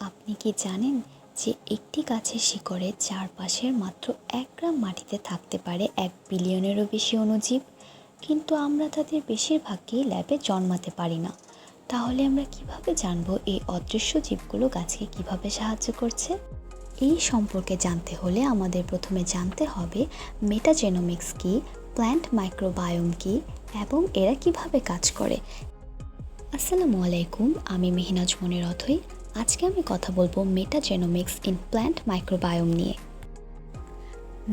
আপনি কি জানেন যে একটি গাছের শিকড়ের চারপাশের মাত্র 1 গ্রাম মাটিতে থাকতে পারে 1 বিলিয়নেরও বেশি অণুজীব, কিন্তু আমরা তাদের বেশিরভাগকেই ল্যাবে জন্মাতে পারি না। তাহলে আমরা কিভাবে জানবো এই অদৃশ্য জীবগুলো গাছকে কিভাবে সাহায্য করছে? এই সম্পর্কে জানতে হলে আমাদের প্রথমে জানতে হবে মেটাজেনোমিক্স কী, প্ল্যান্ট মাইক্রোবায়োম কী এবং এরা কিভাবে কাজ করে। আসসালামু আলাইকুম, আমি মেহনাজ মনির অথই। আজকে আমি কথা বলবো মেটাজেনোমিক্স ইন প্ল্যান্ট মাইক্রোবায়োম নিয়ে।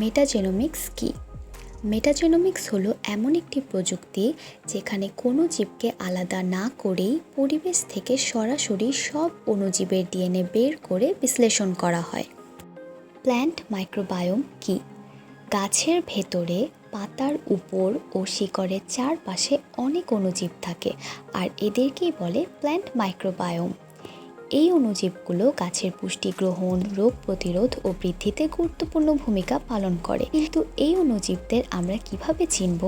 মেটাজেনোমিক্স কী? মেটাজেনোমিক্স হলো এমন একটি প্রযুক্তি যেখানে কোনো জীবকে আলাদা না করেই পরিবেশ থেকে সরাসরি সব অণুজীবের ডিএনএ বের করে বিশ্লেষণ করা হয়। প্ল্যান্ট মাইক্রোবায়োম কী? গাছের ভেতরে, পাতার উপর ও শিকড়ের চারপাশে অনেক অণুজীব থাকে, আর এদেরকেই বলে প্ল্যান্ট মাইক্রোবায়োম। এই অণুজীবগুলো গাছের পুষ্টি গ্রহণ, রোগ প্রতিরোধ ও বৃদ্ধিতে গুরুত্বপূর্ণ ভূমিকা পালন করে। কিন্তু এই অণুজীবদের আমরা কিভাবে চিনব?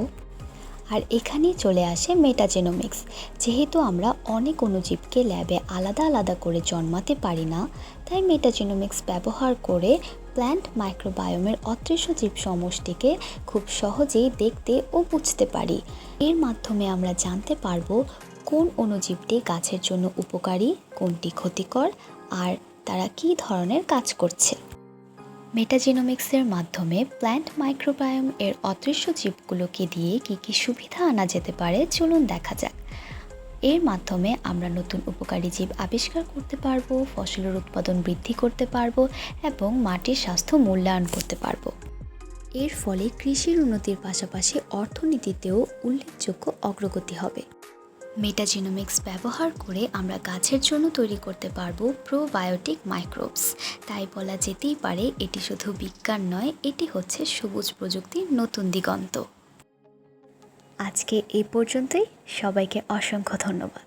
আর এখানেই চলে আসে মেটাজেনোমিক্স। যেহেতু আমরা অনেক অণুজীবকে ল্যাবে আলাদা আলাদা করে জন্মাতে পারি না, তাই মেটাজেনোমিক্স ব্যবহার করে প্ল্যান্ট মাইক্রোবায়োমের অদৃশ্য জীব সমষ্টিকে খুব সহজেই দেখতে ও বুঝতে পারি। এর মাধ্যমে আমরা জানতে পারবো কোন অণুজীবটি গাছের জন্য উপকারী, কোনটি ক্ষতিকর, আর তারা কী ধরনের কাজ করছে। মেটাজেনোমিক্সের মাধ্যমে প্ল্যান্ট মাইক্রোবায়োম এর অদৃশ্য জীবগুলোকে দিয়ে কী কী সুবিধা আনা যেতে পারে চলুন দেখা যাক। এর মাধ্যমে আমরা নতুন উপকারী জীব আবিষ্কার করতে পারবো, ফসলের উৎপাদন বৃদ্ধি করতে পারবো এবং মাটির স্বাস্থ্য মূল্যায়ন করতে পারবো। এর ফলে কৃষির উন্নতির পাশাপাশি অর্থনীতিতেও উল্লেখযোগ্য অগ্রগতি হবে। মেটাজেনোমিক্স ব্যবহার করে আমরা গাছের জন্য তৈরি করতে পারবো প্রোবায়োটিক মাইক্রোবস। তাই বলা যেতেই পারে এটি শুধু বিজ্ঞান নয়, এটি হচ্ছে সবুজ প্রযুক্তির নতুন দিগন্ত। আজকে এই পর্যন্তই। সবাইকে অসংখ্য ধন্যবাদ।